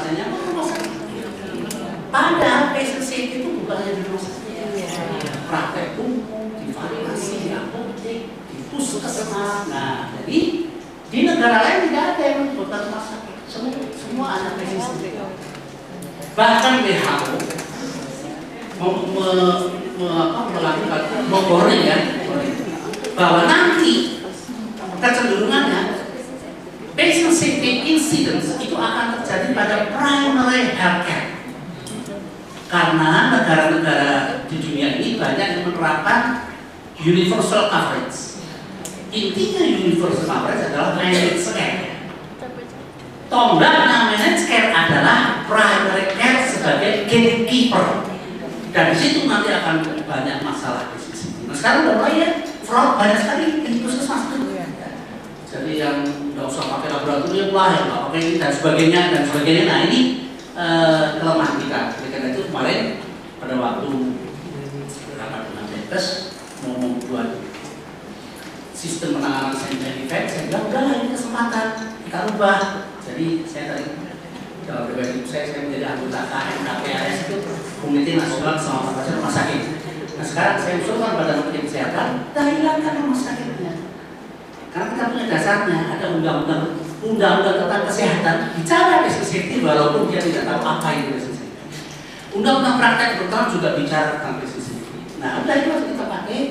pasiennya ke rumah sakit. Padahal patient safety itu bukan hanya di rumah sakit, praktek umum, di farmasi, di apotek, di puskesmas. Nah, jadi di negara lain tidak ada yang menyebutkan rumah sakit. Semua ada patient safety. Bahkan WHO melakukan menggoreng ya, bahwa nanti kecenderungannya patient safety incidents itu akan terjadi pada primary healthcare. Karena negara-negara di dunia ini banyak yang menerapkan universal coverage. Intinya universal coverage adalah managed care. Tonggaknya managed care adalah primary care sebagai gatekeeper. Dan di situ nanti akan banyak masalah di sini. Nah sekarang udah mulai ya, fraud banyak sekali di puskesmas itu. Jadi yang nggak usah pakai laboratorium lah, ya nggak pakai ini dan sebagainya. Nah ini kelemahan kita. Karena itu kemarin pada waktu rapat dengan Denkes mau membuat sistem penanganan scientific effect, saya bilang udah ini kesempatan kita ubah. Jadi saya tadi dalam pribadi saya menjadi anggota KPAS itu Komite Nasional Keselamatan Pasien Rumah Sakit. Nah sekarang saya usulkan pada Menteri Kesehatan, kita hilangkan rumah sakitnya. Karena kita punya dasarnya, ada undang-undang tentang kesehatan bicara patient safety walaupun dia tidak tahu apa itu patient safety. Undang-undang praktek kedokteran juga bicara tentang patient safety. Nah udah itu harus kita pakai.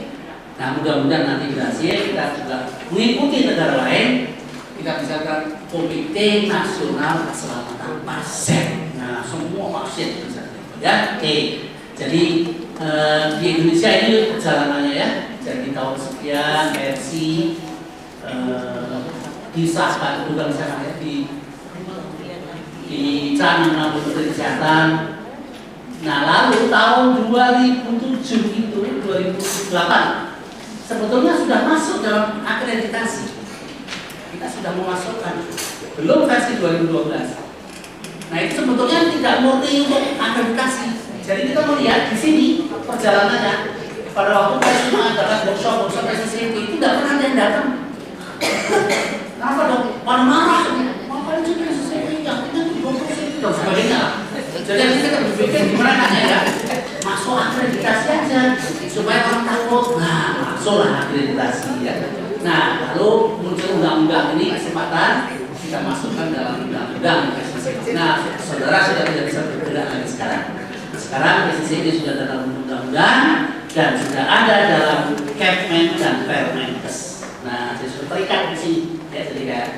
Nah mudah-mudahan nanti berhasil, kita juga mengikuti negara lain. Kita misalkan Komite Nasional Keselamatan Pasien. Nah semua pasien bisa ya. Oke. Jadi di Indonesia ini perjalanannya ya. Jadi tahun sekian versi disahkan bukan disahkan ya di Canang Menteri Kesehatan. Nah lalu tahun 2007 itu 2008 sebetulnya sudah masuk dalam akreditasi. Kita sudah memasukkan belum versi 2012. Nah itu sebetulnya tidak murni untuk akreditasi. Jadi kita melihat di sini perjalanannya pada waktu saya mengadakan workshop patient safety itu tidak pernah ada yang datang. Kenapa dong? Pada marah. Ngapain sih patient safety? Yang punya 20% dan sebagainya. Jadi kita berpikir gimana ya? Masuk akreditasi aja supaya orang takut. Nah, masuklah akreditasi ya. Nah, lalu muncul undang-undang ini kesempatan kita masukkan dalam undang-undang patient safety. Nah, saudara sudah tidak bisa bergerak lagi sekarang. Sekarang patient safety sudah dalam undang-undang dan sudah ada dalam Kepmen dan Permenkes. Nah, saya sudah terikat di sini. Ya, jadi kayak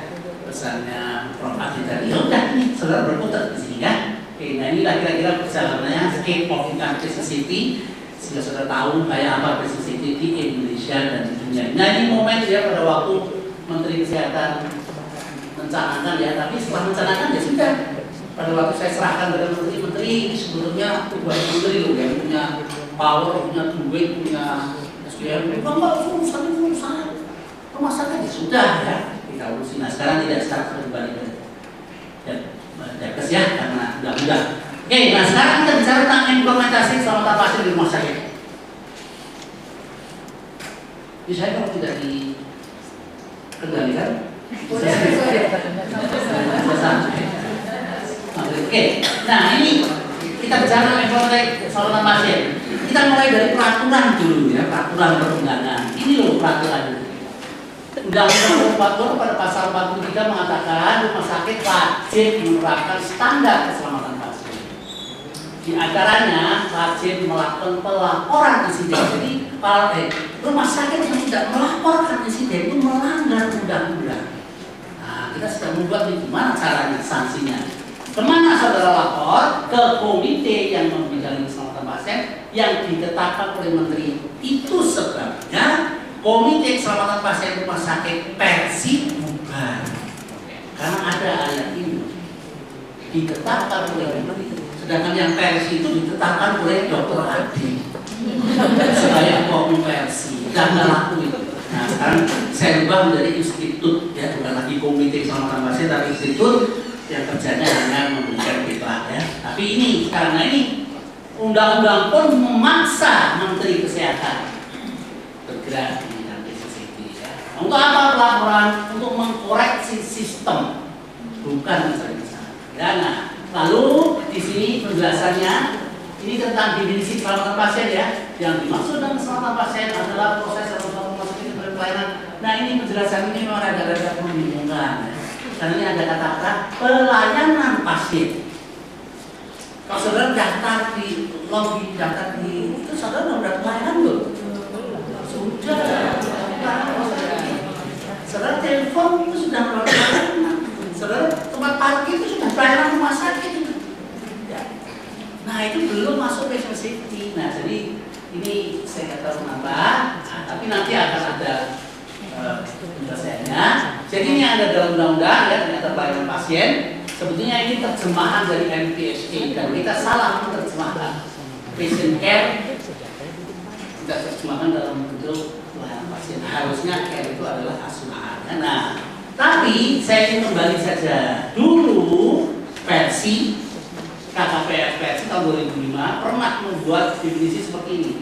pesannya Prof. Adi tadi. Ya udah ini saudara berputar di sini ya. Oke, nah inilah kira-kira perjalanannya scape of income patient safety. Sehingga saudara tahu kayak apa patient safety di Indonesia dan di dunia. Nah ini momen ya pada waktu Menteri Kesehatan mencanangkan ya, tapi setelah mencanangkan ya sudah. Pada waktu saya serahkan kepada menteri-menteri ini sebetulnya buat menteri loh yang punya power, punya duit, punya SDM. Enggak urusan rumah sakit ya sudah ya kita urusin. Nah sekarang tidak start kembali Denkes ya karena udah. Oke, nah sekarang kita bicara tentang implementasi keselamatan pasien di rumah sakit. Jadi saya kalau tidak dikendalikan, oke, nah ini kita bicara implementasi keselamatan pasien. Kita mulai dari peraturan dulu ya, peraturan perundangan. Ini loh peraturan. Undang-Undang 40 pada pasal 43 mengatakan rumah sakit wajib menerapkan standar keselamatan pasien. Di antaranya wajib melakukan pelaporan insiden. Jadi rumah sakit yang tidak melaporkan insiden itu melanggar undang-undang. Nah, kita sedang membuat ini gimana caranya, sanksinya. Kemana saudara lapor? Ke komite yang membidang keselamatan pasien yang ditetapkan oleh menteri. Itu sebabnya Komite Keselamatan Pasien Rumah Sakit Persi bubar. Karena ada ayat ini ditetapkan oleh menteri. Sedangkan yang Persi itu ditetapkan oleh Dr. Adi. Saya konversi dan laku itu. Nah sekarang saya ubah menjadi institut ya, bukan lagi Komite Keselamatan Pasien tapi institut yang kerjanya hanya memberikan feedback ya. Tapi ini karena ini undang-undang pun memaksa Menteri Kesehatan bergerak di bidang patient ya. Untuk apa pelaporan? Untuk mengkoreksi sistem, bukan mencari kesalahan. Lalu di sini penjelasannya ini tentang definisi keselamatan pasien ya. Yang dimaksud dengan keselamatan pasien adalah proses atau rumah sakit pelayanan. Nah ini penjelasan ini memang agak-agak membingungkan. Karena ini ada kata-kata pelayanan pasien. Kalau saudara daftar di lobby, daftar di itu saudara udah pelayanan loh. Sudah. Saudara telepon itu sudah pelayanan. Saudara tempat parkir itu sudah pelayanan rumah sakit itu. Nah itu belum masuk patient safety. Nah jadi ini saya nggak tahu kenapa. Nah, tapi nanti akan ada penjelasannya. Jadi ini ada dalam undang-undang ya ternyata pelayanan pasien. Sebetulnya ini terjemahan dari MPSA dan kita salah menerjemahkan patient care. Kita terjemahkan dalam bentuk pelayanan pasien. Harusnya care itu adalah asuhan. Nah, tapi saya ingin kembali saja dulu versi KKPS versi tahun 2005 pernah membuat definisi seperti ini.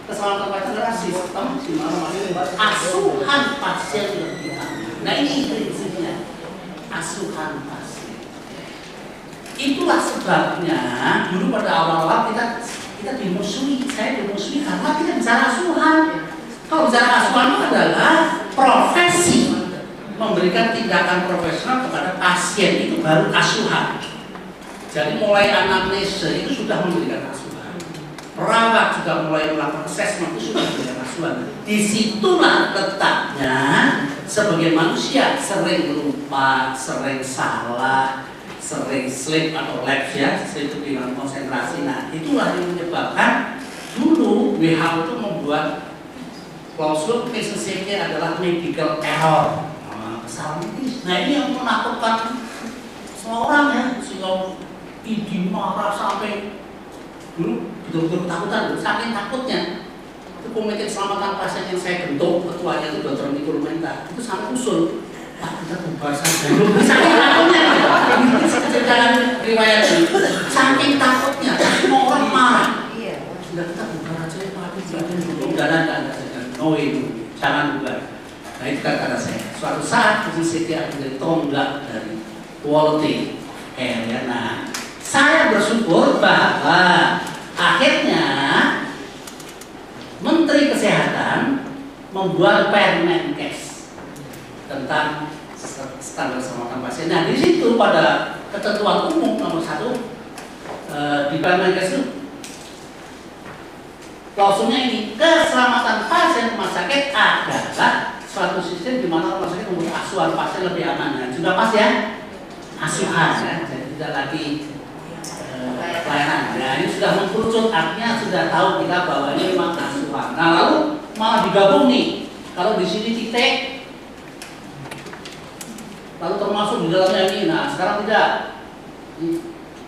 Keselamatan pasien adalah sistem di mana asuhan pasien lebih aman. Nah ini prinsipnya asuhan pasien. Itulah sebabnya dulu pada awal-awal kita dimusuhi, saya dimusuhi karena kita bicara asuhan. Kalau bicara asuhan itu adalah profesi memberikan tindakan profesional kepada pasien itu baru asuhan. Jadi mulai anamnese itu sudah memberikan asuhan. Perawat juga mulai melakukan assessment itu sudah memberikan asuhan. Disitulah letaknya sebagai manusia sering lupa, sering salah, sering sleep atau lapse ya, sleep itu dengan konsentrasi. Nah itulah yang menyebabkan dulu WHO itu membuat klausul patient safety adalah medical error, kesalahan medis. Nah ini yang menakutkan semua orang ya, sehingga idi marah sampai dulu betul-betul ketakutan, saking takutnya itu komite keselamatan pasien yang saya bentuk ketuanya itu Dr. Mikul Menta itu sampai usul kita bubar saja dulu saking takutnya jangan riwayat ini saking takutnya semua orang marah sudah kita bubar aja ya Pak jangan no itu jangan bubar. Nah itu kata saya suatu saat KCCT akan menjadi tonggak dari quality care ya. Nah saya bersyukur bahwa akhirnya Menteri Kesehatan membuat Permenkes tentang standar keselamatan pasien. Nah di situ pada ketentuan umum nomor 1 di Permenkes itu klausulnya ini keselamatan pasien rumah sakit adalah suatu sistem di mana rumah sakit membuat asuhan pasien lebih aman. Nah, sudah pas ya asuhan ya, jadi tidak lagi pelayanan. Nah ini sudah mengkerucut, artinya sudah tahu kita bahwa ini memang asuhan. Nah lalu malah digabung nih, kalau di sini titik lalu termasuk di dalamnya ini. Nah sekarang tidak,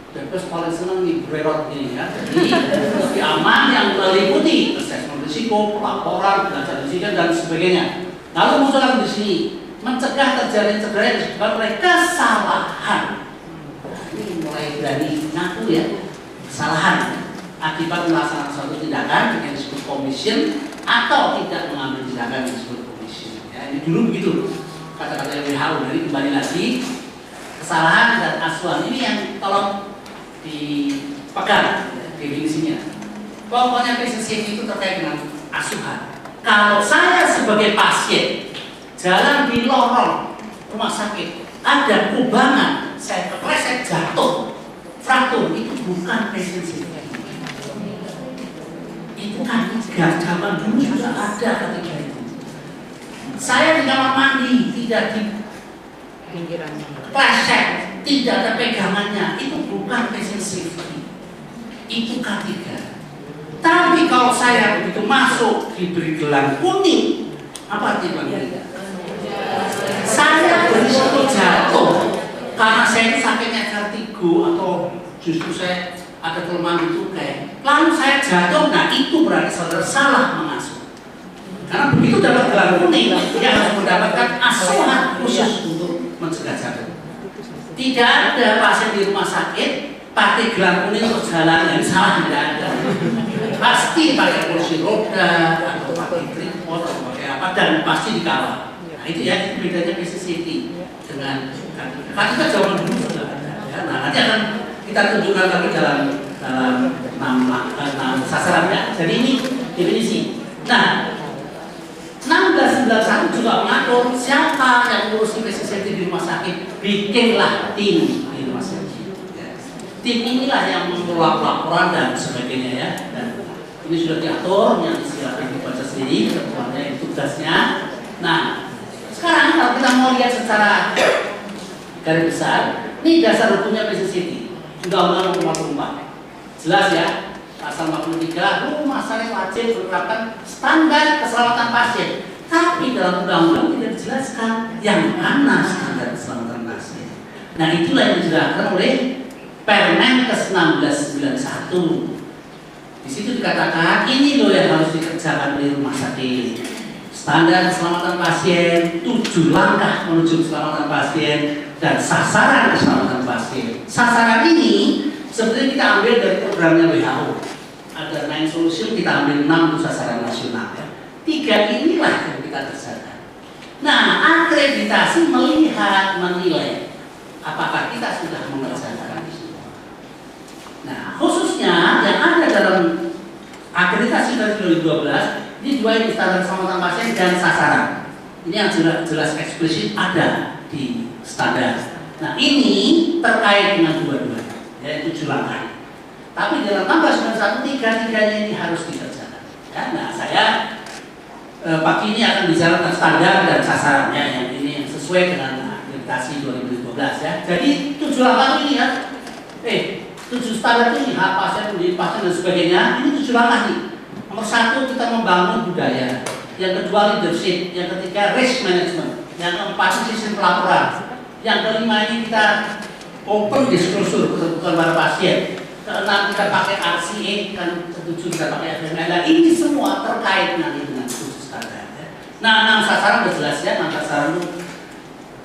Depes paling senang nih bererot ini ya. Jadi lebih aman yang meliputi assessment risiko, pelaporan, belajar risiko dan sebagainya. Lalu muncul lagi di sini mencegah terjadi cedera yang disebabkan oleh kesalahan. Ini mulai berani ngaku ya kesalahan akibat melaksanakan suatu tindakan yang disebut commission atau tidak mengambil tindakan yang disebut commission. Ya, ini dulu begitu kata-kata WHO. Jadi kembali lagi kesalahan dan asuhan ini yang tolong dipegang definisinya. Pokoknya patient safety itu terkait dengan asuhan. Kalau saya sebagai pasien jalan di lorong rumah sakit ada kubangan, saya kepleset jatuh, fraktur, itu bukan patient safety. Itu kan zaman dulu sudah ada ketika itu. Saya di kamar mandi tidak di kepleset, tidak ada pegangannya, itu bukan patient safety. Itu K3. Tapi kalau saya begitu masuk diberi gelang kuning, apa artinya? Saya berisiko jatuh karena saya sakitnya vertigo atau justru saya ada kelemahan itu kayak. Lalu saya jatuh, nah itu berarti saudara salah mengasuh. Karena begitu dapat gelang kuning, dia harus mendapatkan asuhan khusus untuk mencegah jatuh. Tidak ada pasien di rumah sakit pakai gelang kuning untuk jalan, ini salah, tidak ada. Pasti pakai kursi roda atau pakai tripod atau pakai apa dan pasti dikawal. Nah itu ya, itu bedanya PCCT dengan kan kita zaman dulu sudah ada. Ya. Nah nanti akan kita tunjukkan lagi dalam 6 sasaran ya. Jadi ini definisi. Nah, 1691 juga mengatur siapa yang ngurusi PCCT di rumah sakit, bikinlah tim di rumah sakit. Tim inilah yang mengelola laporan dan sebagainya ya. Dan ini sudah diatur, yang silakan dibaca sendiri, ketuanya tugasnya. Nah, sekarang kalau kita mau lihat secara garis besar, ini dasar hukumnya PCCT, Undang-Undang Nomor 44. Jelas ya, pasal 43, rumah sakit wajib menerapkan standar keselamatan pasien. Tapi dalam undang-undang tidak dijelaskan yang mana standar keselamatan pasien. Nah, itulah yang dijelaskan oleh Permenkes 1691. Di situ dikatakan ini loh yang harus dikerjakan di rumah sakit. Standar keselamatan pasien, 7 langkah menuju keselamatan pasien, dan sasaran keselamatan pasien. Sasaran ini sebenarnya kita ambil dari programnya WHO. Ada 9 solution, kita ambil 6 sasaran nasional ya. 3 inilah yang kita kerjakan. Nah, akreditasi melihat, menilai apakah kita sudah mengerjakan itu. Nah, khususnya yang ada dalam akreditasi dari 2012, ini 2 ini standar keselamatan pasien dan sasaran. Ini yang jelas eksplisit ada di standar. Nah, ini terkait dengan dua-duanya, yaitu 7 langkah. Tapi dalam 1691 tiga-tiganya ini harus dikerjakan. Ya, nah, saya pagi ini akan bicara tentang standar dan sasarannya yang ini yang sesuai dengan akreditasi 2012 ya. Jadi 7 langkah ini ya. 7 standar ini hak pasien, menjadi pasien dan sebagainya. Ini 7 langkah nih. Nomor 1 kita membangun budaya. Yang kedua leadership. Yang ketiga risk management. Yang keempat sistem pelaporan. Yang kelima ini kita open disclosure kepada pasien. Keenam kita pakai RCA, kan ketujuh kita pakai FML. Nah, ini semua terkait nanti dengan khusus standar. Ya. Nah, 6 sasaran sudah jelas ya. 6 sasaran itu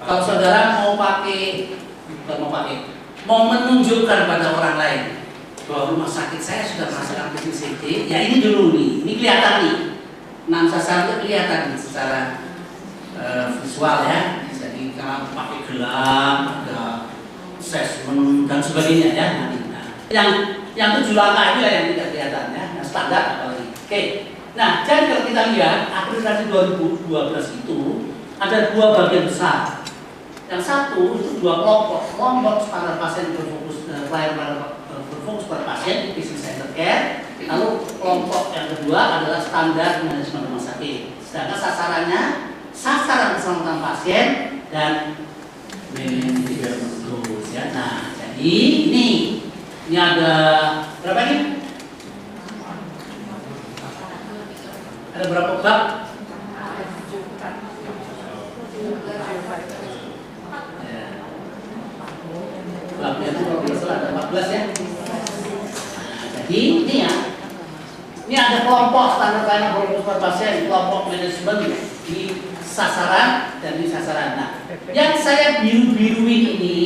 kalau saudara mau mau menunjukkan pada orang lain bahwa rumah sakit saya sudah merasakan PCCT, ya ini dulu nih, ini kelihatan nih. 6 sasaran itu kelihatan nih secara visual ya. Jadi kalau pakai gelang, ada assessment dan sebagainya ya. Yang 7 langkah ini yang tidak kelihatan ya, yang standar apalagi. Oke. Nah, jadi kalau kita lihat akreditasi 2012 itu ada 2 bagian besar. Yang satu itu 2 kelompok standar pasien berfokus berfokus pada pasien, patient centered care. Lalu kelompok yang kedua adalah standar manajemen rumah sakit. Sedangkan sasarannya sasaran keselamatan pasien dan manajemen goals ya. Nah, jadi ini ada berapa ini? Ada berapa bab? Babnya itu kalau tidak salah ada 14 ya. Nah, jadi ini ya. Ini ada kelompok standar pelayanan berfokus pasien, kelompok manajemen di sasaran dan di sasaran. Nah, yang saya biru-biruin ini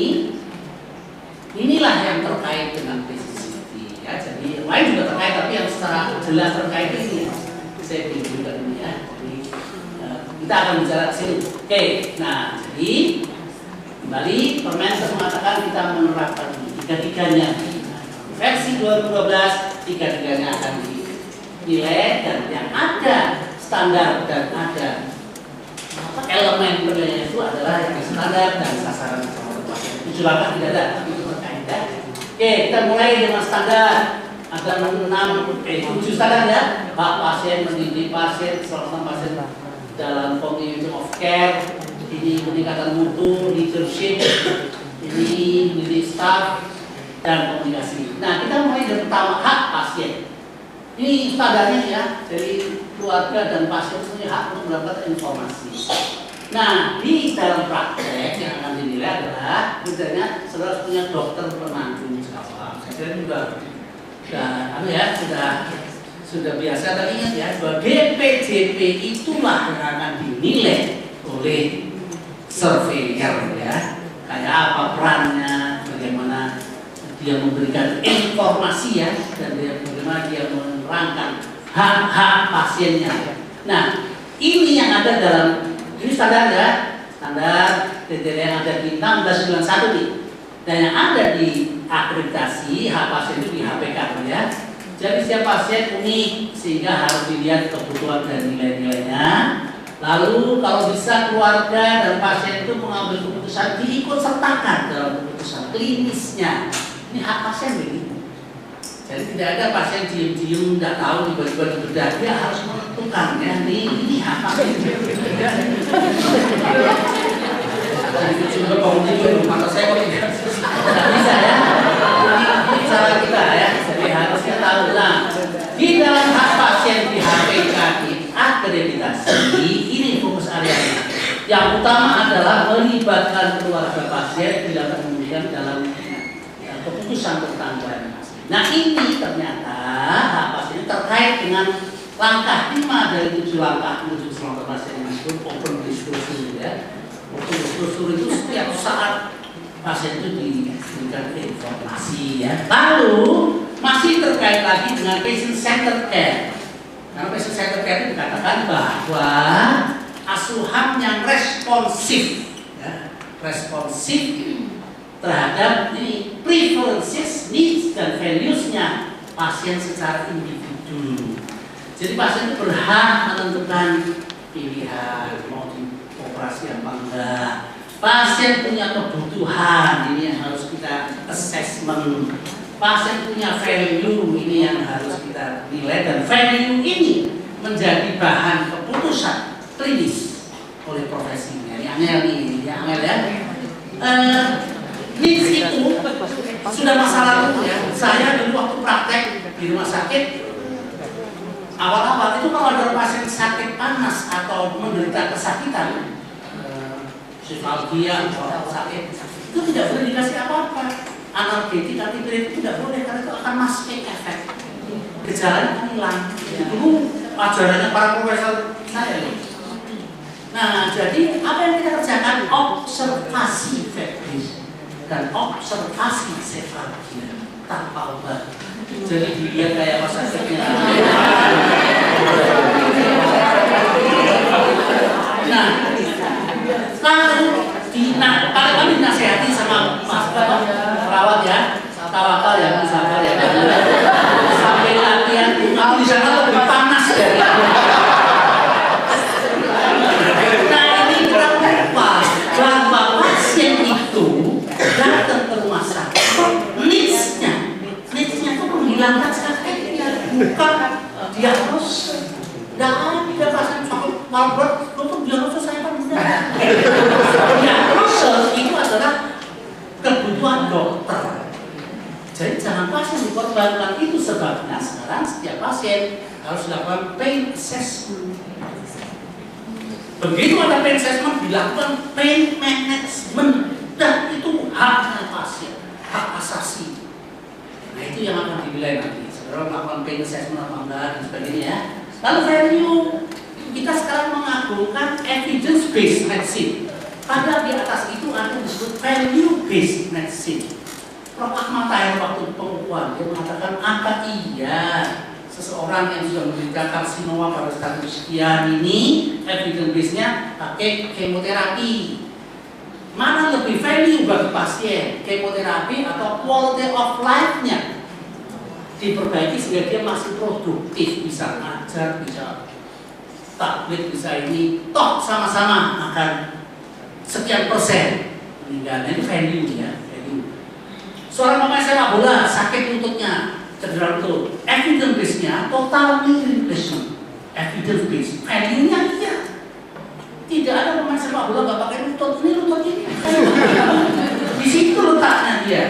inilah yang terkait dengan PCCT ya. Jadi yang lain juga terkait, tapi yang secara jelas terkait ini saya biru-birukan ini ya. Jadi kita akan bicara sini. Oke, nah jadi kembali Permenkes mengatakan kita menerapkan tiga-tiganya. Versi 2012 tiga-tiganya akan dinilai dan yang ada standar dan ada elemen penilaian itu adalah yang standar dan sasaran pasien. 7 langkah tidak ada, tapi itu terkait ya. Oke, kita mulai dengan standar. Ada 7 standar ya. Hak pasien, mendidik pasien, keselamatan pasien dalam continuum of care. Ini peningkatan mutu, leadership, ini mendidik staff dan komunikasi. Nah, kita mulai dari pertama hak pasien. Ini standarnya ya, dari keluarga dan pasien punya hak untuk mendapatkan informasi. Nah, di dalam praktek yang akan dinilai adalah misalnya saudara punya dokter penanggung jawab. Saya kira juga sudah biasa. Tapi ingat ya, bahwa DPJP itulah yang akan dinilai oleh surveyor ya, kayak apa perannya, bagaimana dia memberikan informasi ya, dan bagaimana dia menerangkan hak-hak pasiennya. Nah, ini yang ada dalam ini standar ya, standar kriteria yang ada di 1691 nih, dan yang ada di akreditasi, hak pasien itu di HPK ya. Jadi setiap pasien unik sehingga harus dilihat kebutuhan dan nilai-nilainya. Lalu kalau bisa keluarga dan pasien itu mengambil keputusan diikut sertakan dalam keputusan klinisnya. Ini hak pasien begitu. Jadi tidak ada pasien diem-diem nggak tahu tiba-tiba di bedah, dia harus menentukan ya ini hak pasien. Jadi juga komunikasi mata saya kok tidak bisa ya. Ini cara kita ya. Jadi harusnya tahu lah. Di dalam hak pasien di HPK akreditasi ini fokus areanya. Yang utama adalah melibatkan keluarga pasien bila kemudian dalam keputusan tentang pelayanan pasien. Nah ini ternyata hak pasien terkait dengan langkah 5 dari 7 langkah menuju keselamatan pasien yang disebut open disclosure ya. Open disclosure itu setiap saat pasien itu diberikan informasi ya. Lalu masih terkait lagi dengan patient centered care. Karena patient centered care itu dikatakan bahwa asuhan yang responsif ya, responsif terhadap ini preferences, needs dan values-nya pasien secara individu. Jadi pasien itu berhak menentukan pilihan mau dioperasi apa enggak. Pasien punya kebutuhan, ini yang harus kita assessment. Pasien punya value, ini yang harus kita nilai, dan value ini menjadi bahan keputusan klinis oleh profesinya. Ini angel nih, ini angel ya. Needs itu sudah masa lalu ya. Saya dulu waktu praktek di rumah sakit, awal-awal itu kalau ada pasien sakit panas atau menderita kesakitan, psikalgia atau sakit, itu tidak boleh dikasih apa-apa. Analgetik, antipiretik itu tidak boleh karena itu akan masking efek. Gejalanya akan hilang. Dulu ajarannya para profesor saya loh. Nah, jadi apa yang kita kerjakan? Observasi febris dan observasi sefalgia tanpa obat. Jadi dilihat kayak apa sakitnya. Nah, kalau kami dinasihati sama mas perawat ya, tawakal ya, sabar ya. Sampai latihan, aku di sana lebih panas ya. Nah ini kita lupa bahwa pasien itu datang ke rumah sakit, needs-nya itu menghilangkan sakitnya, bukan diagnosis. Tidak ada pasien sakit malberat, untuk diagnosis saya kan enggak. Diagnosis itu adalah kebutuhan dokter. Jadi jangan pasien dikorbankan, itu sebabnya sekarang setiap pasien harus dilakukan pain assessment. Begitu ada pain assessment, dilakukan pain management, dan itu haknya pasien, hak asasi. Nah itu yang akan dinilai nanti. Sekarang melakukan pain assessment apa enggak dan sebagainya ya. Lalu value, kita sekarang mengagungkan evidence based medicine. Padahal di atas itu ada disebut value based medicine. Prof. Ahmad Tahir waktu pengukuhan dia mengatakan apa iya seseorang yang sudah menderita karsinoma pada status sekian ini evidence base-nya pakai kemoterapi. Mana lebih value bagi pasien, kemoterapi atau quality of life-nya diperbaiki sehingga dia masih produktif, bisa ngajar, bisa tablet, bisa ini, toh sama-sama akan sekian persen meninggalnya. Itu value ya, value. Seorang pemain sepak bola sakit lututnya, cedera lutut, evidence base-nya total knee replacement, evidence base, value-nya iya. Tidak ada pemain sepak bola nggak pakai lutut ini. Di situ letaknya dia.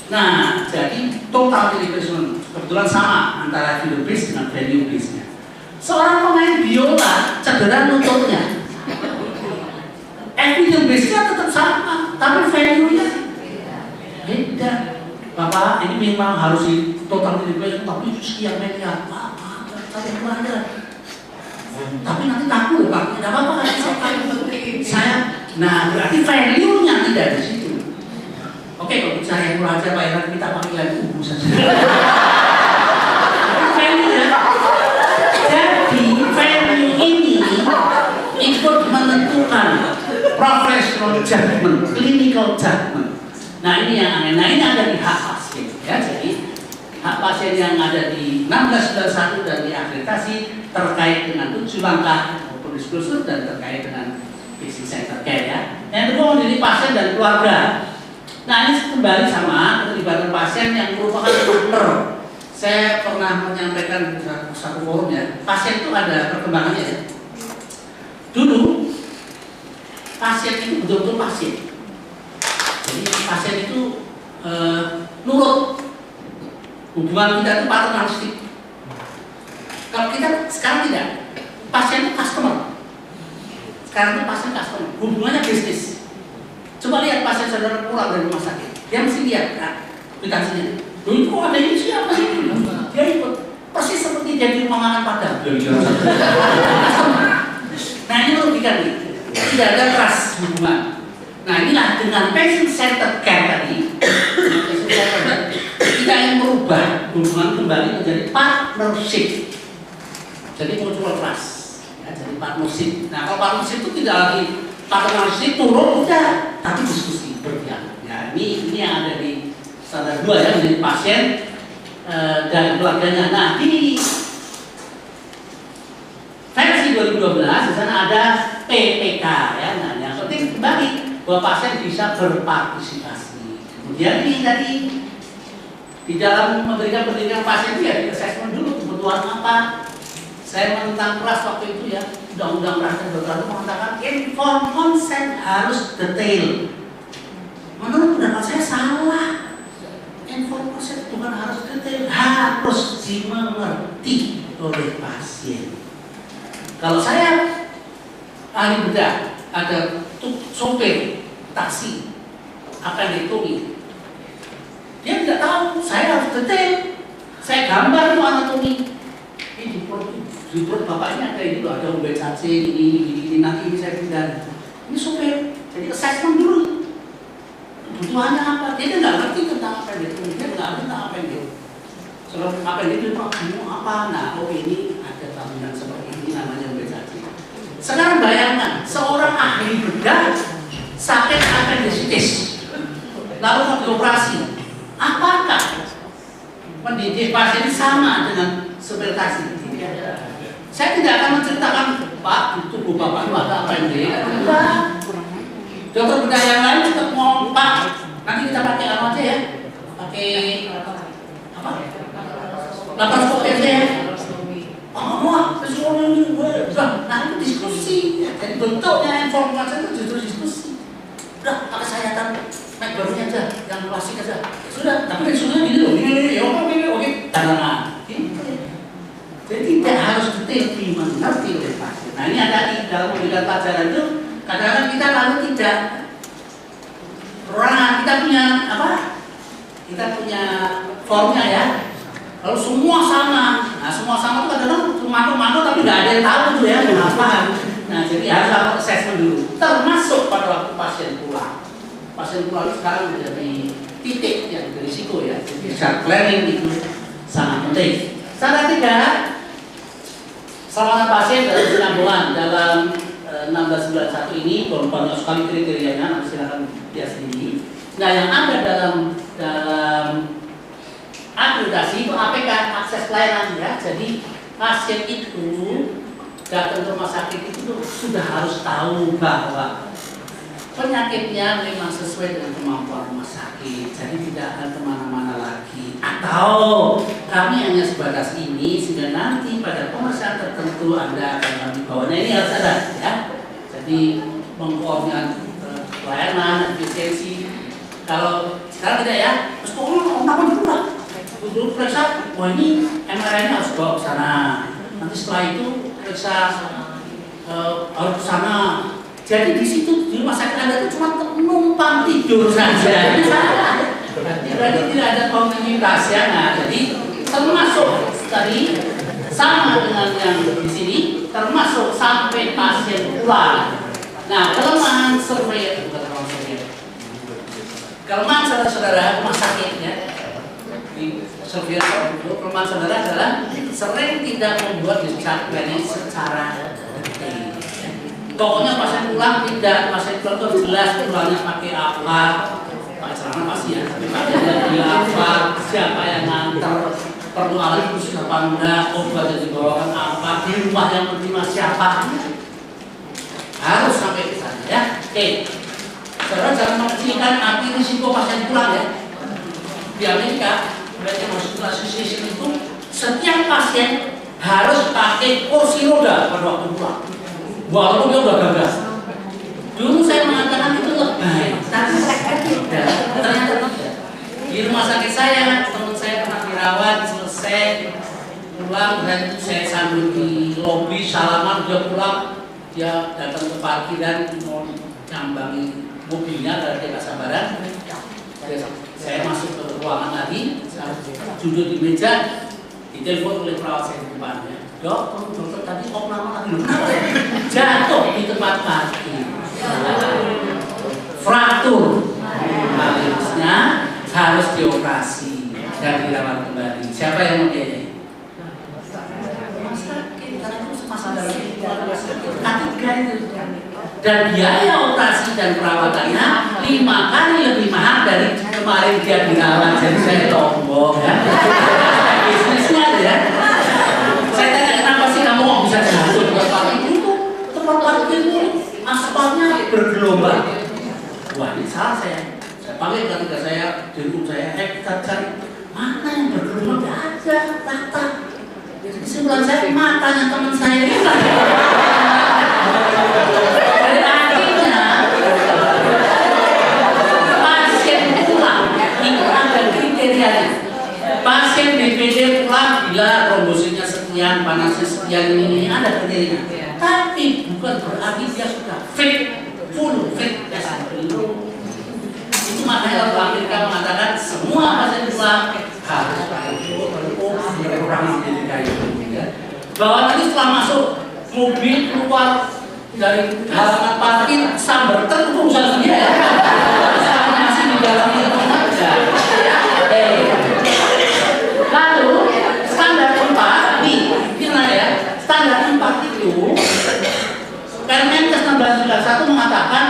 Nah, jadi total knee replacement kebetulan sama antara evidence base dengan value base-nya. Seorang pemain biola cedera lututnya, evidence base-nya tetap sama, tapi value-nya beda. Bapak, ini memang harus di total replacement, tapi sekian miliar. Bapak, tapi kemana? Tapi nanti takut, Pak. Tidak apa-apa kan? Saya, nah berarti value-nya tidak di situ. Oke, kalau saya yang belajar Pak, nanti kita pakai lagi kubu saja. Value ya. Jadi value ini ikut menentukan professional judgment, clinical judgment. Nah ini yang aneh. Nah ini ada di hak pasien ya. Jadi hak pasien yang ada di 1691 dan di akreditasi terkait dengan 7 langkah maupun diskursus dan terkait dengan patient center care ya. Yang kedua menjadi pasien dan keluarga. Nah ini kembali sama keterlibatan pasien yang merupakan partner. Saya pernah menyampaikan di satu forum ya, pasien itu ada perkembangannya ya. Dulu pasien itu betul-betul pasien. Jadi pasien itu nurut. Hubungan kita itu paternalistik. Kalau kita sekarang tidak, pasien itu customer. Sekarang itu pasien customer, hubungannya bisnis. Coba lihat pasien saudara pulang dari rumah sakit, dia mesti lihat aplikasinya. Dulu kok ada ini siapa sih? Dia ikut persis seperti jadi rumah makan Padang. Nah ini logika nih, tidak ada trust hubungan. Nah inilah dengan patient centered care tadi, kita ingin merubah hubungan kembali menjadi partnership. Jadi mutual trust, ya, jadi partnership. Nah kalau partnership itu tidak lagi partnership turun udah, tapi diskusi berdialog. Ya ini yang ada di standar 2 ya, menjadi pasien dan keluarganya. Nah di versi 2012 di sana ada PPK ya. Nah yang penting kembali bahwa pasien bisa berpartisipasi. Kemudian ini tadi di dalam memberikan pendidikan pasien ya di assessment dulu kebutuhan apa. Saya menentang keras waktu itu ya, undang-undang praktek dokter itu mengatakan informed consent harus detail. Menurut pendapat saya salah. Informed consent bukan harus detail, harus dimengerti oleh pasien. Kalau saya ahli bedah, ada sopir taksi, apa yang dihitungi, dia tidak tahu, saya harus detail. Saya gambar itu anatomi. Ini di perut bapaknya ada ini loh, ada UBCC ini, nanti ini saya pindah. Ini sopir, jadi assessment dulu. Kebutuhannya apa? Dia nggak ngerti tentang apa yang dihitung, dia nggak ngerti tentang apa yang dihitung. Soal apa yang dihitung, apa? Nah, oh ini ada bangunan seperti ini namanya UBCC. Sekarang bayangkan, seorang ahli bedah sakit appendicitis, lalu mau dioperasi. Apakah mendidik pasien sama dengan supir taksi? Saya tidak akan menceritakan, Pak, di tubuh Bapak itu ada apa yang dia? Dokter bedah yang lain tetap ngomong, Pak, nanti kita pakai apa aja ya? Pakai apa? Laparoskopi aja ya? Wah, sesuatu ini, nah itu diskusi. Jadi bentuknya informasi itu justru diskusi. Udah, pakai sayatan mic barunya aja, yang klasik aja. Sudah, tapi sudah gini loh, ini, oke, tangan. Jadi tidak harus detail dimengerti oleh pasien. Nah ini ada di dalam memberikan pelajaran itu, kadang-kadang kita lalu tidak kita punya apa? Kita punya formnya ya. Lalu semua sama. Nah semua sama itu kadang-kadang mantu-mantu tapi nggak ada yang tahu tuh ya kenapa. Nah jadi harus lakukan assessment dulu. Termasuk pada waktu pasien pulang. Pasien pulang sekarang menjadi titik yang berisiko ya. Jadi chart planning itu sangat penting. Salah tidak. Selama pasien dalam penangguhan dalam 1691 ini banyak sekali kriterianya, nanti silakan lihat sendiri. Nah yang ada dalam akreditasi itu APK, akses pelayanan ya. Jadi pasien itu datang ke rumah sakit itu sudah harus tahu bahwa penyakitnya memang sesuai dengan kemampuan rumah sakit, jadi tidak akan kemana-mana lagi. Atau kami hanya sebatas ini, sehingga nanti pada pemeriksaan tertentu Anda akan kami bawa. Nah ini harus ada ya. Jadi mengkoordinat pelayanan, efisiensi. Kalau sekarang tidak ya, terus apa dulu lah. Dulu periksa, wah ini MRI harus bawa ke sana. Nanti setelah itu periksa harus ke sana. Jadi di situ di rumah sakit Anda itu cuma numpang tidur saja. Ini salah. Berarti tidak ada komunikasi ya. Nah, jadi termasuk tadi sama dengan yang di sini, termasuk sampai pasien pulang. Nah, kelemahan survei kelemahan saudara-saudara rumah sakit ya. Di survei itu kelemahan saudara adalah sering tidak membuat discharge planning secara detail. Pokoknya pasien pulang tidak, pasien pulang itu jelas pulangnya pakai apa, Pak celana pasti ya, tapi pakaiannya dia apa, siapa yang nganter, perlu alat khusus apa enggak, obat yang dibawakan apa, di rumah yang menerima siapa, harus sampai ke sana ya. Oke, saudara jangan mengecilkan arti risiko pasien pulang ya. Di Amerika, American Hospital Association itu setiap pasien harus pakai kursi roda pada waktu pulang, walaupun dia udah gagal. Dulu saya mengatakan itu lebay, tapi ternyata tidak. Di rumah sakit saya, teman saya pernah dirawat, selesai pulang, dan itu saya sambil di lobi salaman, dia pulang, dia datang ke parkiran mau nyambangi mobilnya karena dia kesabaran. Saya masuk ke ruangan lagi, saya duduk di meja, ditelepon oleh perawat saya di depannya. Dokter tadi kok lama lagi jatuh di tempat parkir, fraktur, harusnya harus dioperasi dan dirawat kembali. Siapa yang membiayai? Dan biaya operasi dan perawatannya 5 kali lebih mahal dari kemarin dia dirawat. Jadi saya tombol ya. Bisnisnya ya. Saya tanya kenapa sih kamu kok bisa jatuh di tempat itu? Tempat parkir itu aspalnya bergelombang. Wah ini salah saya. Saya panggil ketika saya di rumah saya, kita cari mana yang bergelombang? Tidak ada, rata. Kesimpulan saya matanya teman saya ini. Dari akhirnya pasien pulang itu ada kriterianya. Pasien DPD pulang bila trombositnya sekian, panasnya sekian, ini ada kriterianya. Tapi bukan berarti dia sudah fit, full fit, belum. Itu makanya orang Amerika mengatakan semua pasien pulang harus bahwa nanti setelah masuk mobil keluar dari halaman parkir sambar itu urusan dia ya. Masih di dalam itu aja. Lalu standar 4 nih, gimana ya? Standar 4 itu Permenkes 1691 mengatakan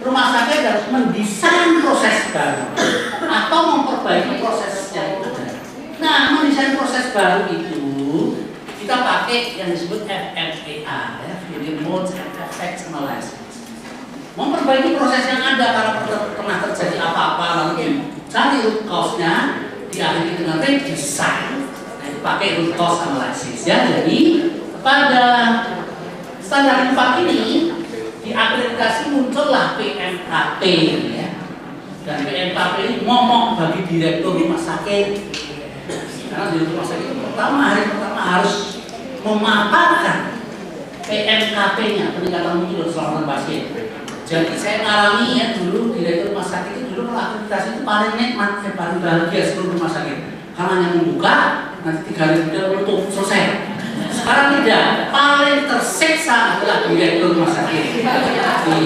rumah sakit harus mendesain proses baru atau memperbaiki proses yang ada. Nah, mendesain proses baru itu kita pakai yang disebut FMEA, ya, Remote Effects Analysis. Memperbaiki proses yang ada karena pernah terjadi apa-apa lalu cari root cause-nya, diakhiri dengan redesign. Nah, itu pakai root cause analysis ya. Jadi pada standar 4 ini diakreditasi muncullah PMKP ya. Dan PMKP ini momok bagi direktur rumah sakit. Karena di rumah sakit hari pertama harus memaparkan PMKP-nya, peningkatan mutu dan keselamatan pasien. Jadi saya ngalami ya dulu direktur rumah sakit itu dulu kalau akreditasi itu paling nikmat, paling bahagia seluruh rumah sakit. Karena yang membuka nanti 3 hari kemudian tutup selesai. Sekarang tidak, paling tersiksa adalah direktur rumah sakit.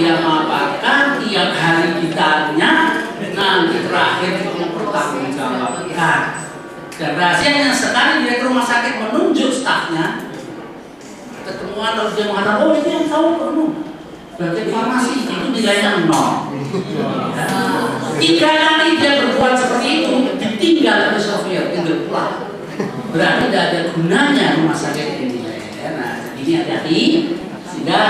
Dia memaparkan tiap hari ditanya, nanti terakhir itu mempertanggungjawabkan. Dan rahasianya sekali direktur rumah sakit menunjuk stafnya ketemuan lalu dia mengatakan, oh itu yang tahu penuh bagian farmasi itu nilainya 0. 3 kali dia berbuat seperti itu ditinggal oleh Sofian, tinggal pulang. Berarti tidak ada gunanya rumah sakit ini. Nah ini hati-hati sehingga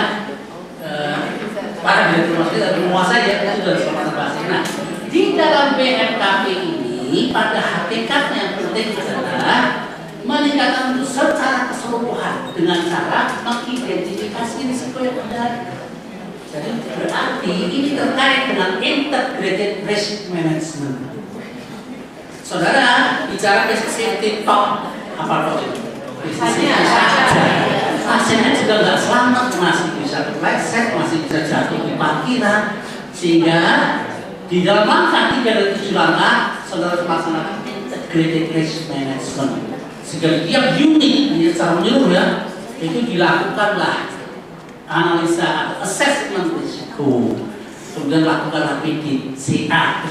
para direktur rumah sakit harus menguasai ya itu sudah seperti pasien. Nah di dalam BMKP ini pada hakikatnya yang penting adalah meningkatkan itu secara keseluruhan dengan cara mengidentifikasi risiko yang ada. Jadi berarti ini terkait dengan integrated risk management. Saudara bicara basic safety talk apa itu? Pasiennya juga nggak selamat, masih bisa terpleset, masih bisa jatuh di parkiran, sehingga di dalam langkah 3 dari 7 langkah saudara melaksanakan integrated risk management. Sehingga tiap unit secara menyeluruh ya itu dilakukanlah analisa atau assessment risiko, kemudian lakukanlah PDCA.